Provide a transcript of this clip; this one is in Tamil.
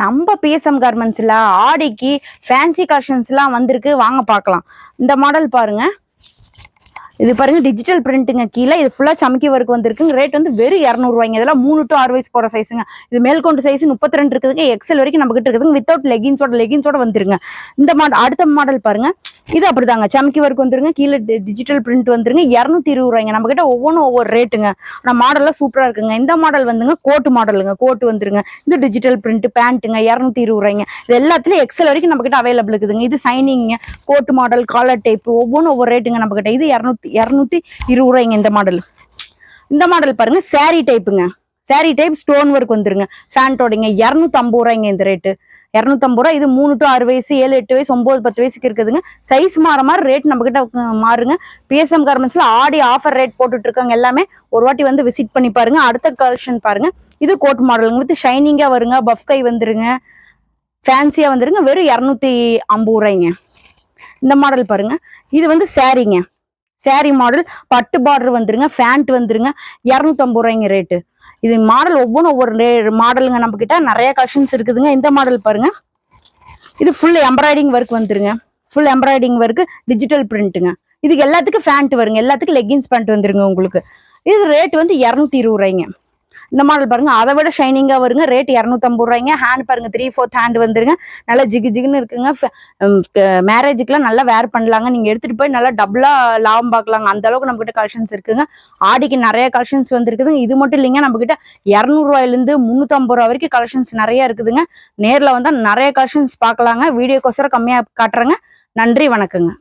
நம்ம பிஎஸ்எம் கார்மெண்ட்ஸ்ல ஆடிக்கு ஃபேன்சி கலெக்ஷன்ஸ்லாம் வந்திருக்கு, வாங்க பார்க்கலாம். இந்த மாடல் பாருங்க, இது பாருங்க டிஜிட்டல் பிரிண்ட்டுங்க. கீழே இது ஃபுல்லா சமக்கி ஒர்க் வந்திருக்குங்க. ரேட் வந்து வெறும் 200 ரூபாய்ங்க. இதெல்லாம் 3 to 6 வயசு போற சைஸுங்க. இது மேல்கொண்டு சைஸ் 32 இருக்குதுங்க, எக்ஸல் வரைக்கும் நம்ம கிட்ட இருக்குதுங்க. வித்தவுட் லெகின்ஸோட வந்துருங்க. இந்த மாடல் அடுத்த மாடல் பாருங்க, இது அப்படிதாங்க சமக்கி ஒர்க் வந்துருங்க. கீழே டிஜிட்டல் பிரிண்ட் வந்துருங்க. 220 ரூபாய்ங்க. நம்ம கிட்ட ஒவ்வொன்றும் ஒவ்வொரு ரேட்டுங்க. ஆனா மாடல்லாம் சூப்பரா இருக்குங்க. இந்த மாடல் வந்துங்க கோட்டு மாடலுங்க, கோட்டு வந்துருங்க. இது டிஜிட்டல் பிரிண்ட் பேண்ட்டுங்க, 220 ரூபாய்ங்க. இது எல்லாத்துலயும் எக்ஸல் வரைக்கும் நம்ம கிட்ட அவைலபிள் இருக்குதுங்க. இது சைனிங்க, கோட்டு மாடல், காலர் டைப், ஒவ்வொன்றும் ஒவ்வொரு ரேட்டுங்க நம்ம கிட்ட. இது 220 ரூபாய்ங்க. இந்த மாடல் பாருங்க, சாரி டைப்புங்க. சாரி டைப் ஸ்டோன் ஒர்க் வந்துருங்க. ஃபேண்டோடிங்க, 250 ரூபாய்ங்க இந்த ரேட்டு. 250 ரூபா. இது 3 to 6 வயசு, 7, 8 வயசு, 9, 10 வயசுக்கு இருக்குதுங்க. சைஸ் மாற மாதிரி ரேட் நம்ம கிட்ட மாறுங்க. பிஎஸ்எம் கார்மெண்ட்ஸ்ல ஆடி ஆஃபர் ரேட் போட்டுட்டு இருக்காங்க. எல்லாமே ஒரு வாட்டி வந்து விசிட் பண்ணி பாருங்க. அடுத்த கலெக்ஷன் பாருங்க, இது கோட் மாடலுங்க. வித் ஷைனிங்கா வருங்க, பஃப் கை வந்துருங்க, ஃபேன்சியா வந்துருங்க. வெறும் 250 ரூபாய்ங்க. இந்த மாடல் பாருங்க, இது வந்து சாரிங்க. சாரி மாடல், பட்டு பார்டர் வந்துருங்க, ஃபேண்ட் வந்துருங்க, 250 ரூபாய்ங்க ரேட்டு. இது மாடல் ஒவ்வொன்றும் ஒவ்வொரு மாடலுங்க. நம்ம கிட்ட நிறைய கலெக்ஷன்ஸ் இருக்குதுங்க. இந்த மாடல் பாருங்க, இது ஃபுல் எம்ப்ராய்டிங் ஒர்க் வந்துருங்க. ஃபுல் எம்ப்ராய்டிங் ஒர்க், டிஜிட்டல் பிரிண்ட்டுங்க. இதுக்கு எல்லாத்துக்கும் ஃபேண்ட் வருங்க, எல்லாத்துக்கும் லெகின்ஸ் பேண்ட் வந்துருங்க உங்களுக்கு. இது ரேட் வந்து 220 ரூபாய்ங்க. இந்த மாடல் பாருங்க, அதை விட ஷைனிங்கா வருங்க. ரேட் 250 ரூபாய்ங்க. ஹேண்ட் பாருங்க, 3/4 ஹேண்ட் வந்துருங்க. நல்லா ஜிகு ஜிகுன்னு இருக்குங்க. மேரேஜுக்குலாம் நல்லா வேர் பண்ணலாங்க. நீங்க எடுத்துட்டு போய் நல்லா டபுளா லாபம் பார்க்கலாங்க. அந்த அளவுக்கு நம்ம கிட்ட கலெக்ஷன்ஸ் இருக்குங்க. ஆடிக்கு நிறைய கலெக்ஷன்ஸ் வந்துருக்குதுங்க. இது மட்டும் இல்லைங்க, நம்ம கிட்ட 200 ரூபாயிலிருந்து 350 ரூபா வரைக்கும் கலெக்ஷன்ஸ் நிறைய இருக்குதுங்க. நேர்ல வந்தா நிறைய கலெக்ஷன்ஸ் பார்க்கலாங்க. வீடியோக்கோசரம் கம்மியா காட்டுறேங்க. நன்றி, வணக்கங்க.